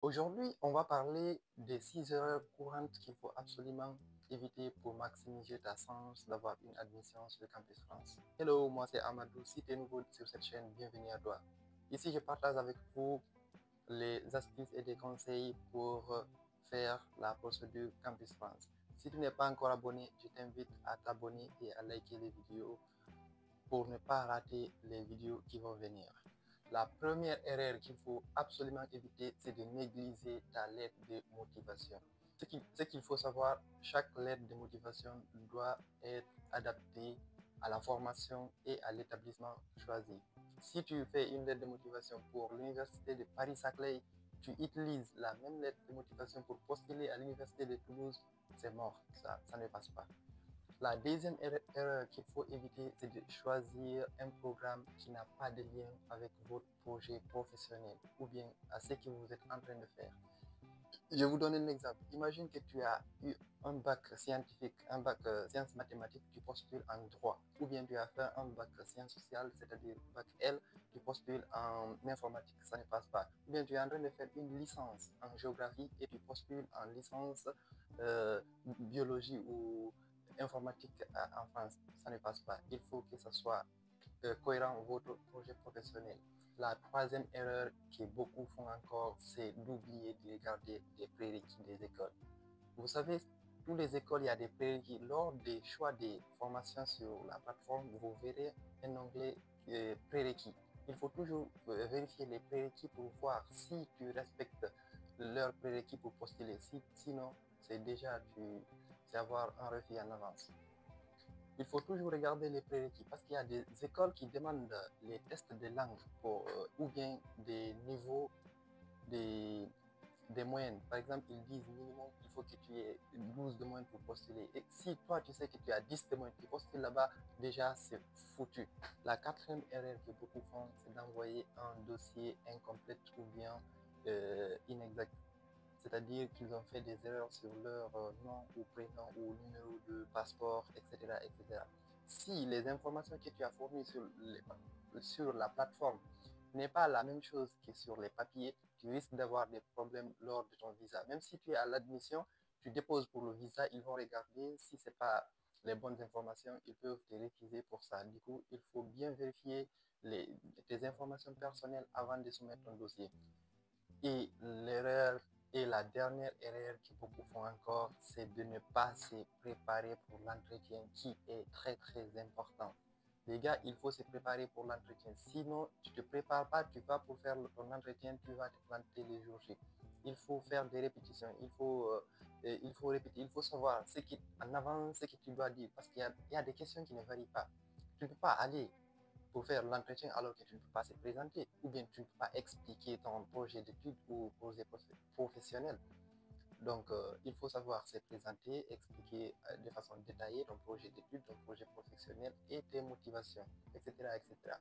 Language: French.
Aujourd'hui, on va parler des 6 erreurs courantes qu'il faut absolument éviter pour maximiser ta chance d'avoir une admission sur le Campus France. Hello, moi c'est Amadou. Si tu es nouveau sur cette chaîne, bienvenue à toi. Ici, je partage avec vous les astuces et des conseils pour faire la procédure Campus France. Si tu n'es pas encore abonné, je t'invite à t'abonner et à liker les vidéos pour ne pas rater les vidéos qui vont venir. La première erreur qu'il faut absolument éviter, c'est de négliger ta lettre de motivation. Ce qu'il faut savoir, chaque lettre de motivation doit être adaptée à la formation et à l'établissement choisi. Si tu fais une lettre de motivation pour l'université de Paris-Saclay, tu utilises la même lettre de motivation pour postuler à l'université de Toulouse, c'est mort, ça ne passe pas. La deuxième erreur qu'il faut éviter, c'est de choisir un programme qui n'a pas de lien avec votre projet professionnel ou bien à ce que vous êtes en train de faire. Je vous donne un exemple. Imagine que tu as eu un bac scientifique, un bac sciences mathématiques, tu postules en droit. Ou bien tu as fait un bac sciences sociales, c'est-à-dire bac L, tu postules en informatique, ça ne passe pas. Ou bien tu es en train de faire une licence en géographie et tu postules en licence biologie ou informatique en France, ça ne passe pas. Il faut que ça soit cohérent votre projet professionnel. La troisième erreur que beaucoup font encore, c'est d'oublier de regarder les prérequis des écoles. Vous savez, toutes les écoles, il y a des prérequis. Lors des choix des formations sur la plateforme, vous verrez un onglet prérequis. Il faut toujours vérifier les prérequis pour voir si tu respectes leurs prérequis pour postuler. Sinon, c'est avoir un refus en avance. Il faut toujours regarder les prérequis parce qu'il y a des écoles qui demandent les tests de langue ou bien des niveaux des, des moyennes. Par exemple, ils disent minimum, il faut que tu aies 12 de moyenne pour postuler. Et si toi, tu sais que tu as 10 de moyenne, tu postules là-bas, déjà, c'est foutu. La quatrième erreur que beaucoup font, c'est d'envoyer un dossier incomplet ou bien inexact. C'est-à-dire qu'ils ont fait des erreurs sur leur nom ou prénom ou numéro de passeport, etc., etc. Si les informations que tu as fournies sur la plateforme n'est pas la même chose que sur les papiers, tu risques d'avoir des problèmes lors de ton visa. Même si tu es à l'admission, tu déposes pour le visa, ils vont regarder si ce n'est pas les bonnes informations, ils peuvent te refuser pour ça. Du coup, il faut bien vérifier tes informations personnelles avant de soumettre ton dossier. Et l'erreur et la dernière erreur que beaucoup font encore, c'est de ne pas se préparer pour l'entretien qui est très très important. Les gars, il faut se préparer pour l'entretien. Sinon, tu ne te prépares pas, tu vas pour faire ton entretien, tu vas te planter les jours J. Il faut faire des répétitions, il faut répéter, il faut savoir en avance ce que tu dois dire parce qu'il y a des questions qui ne varient pas. Tu ne peux pas aller pour faire l'entretien alors que tu ne peux pas se présenter ou bien tu ne peux pas expliquer ton projet d'études ou projet professionnel. Donc, il faut savoir se présenter, expliquer de façon détaillée ton projet d'études, ton projet professionnel et tes motivations, etc., etc.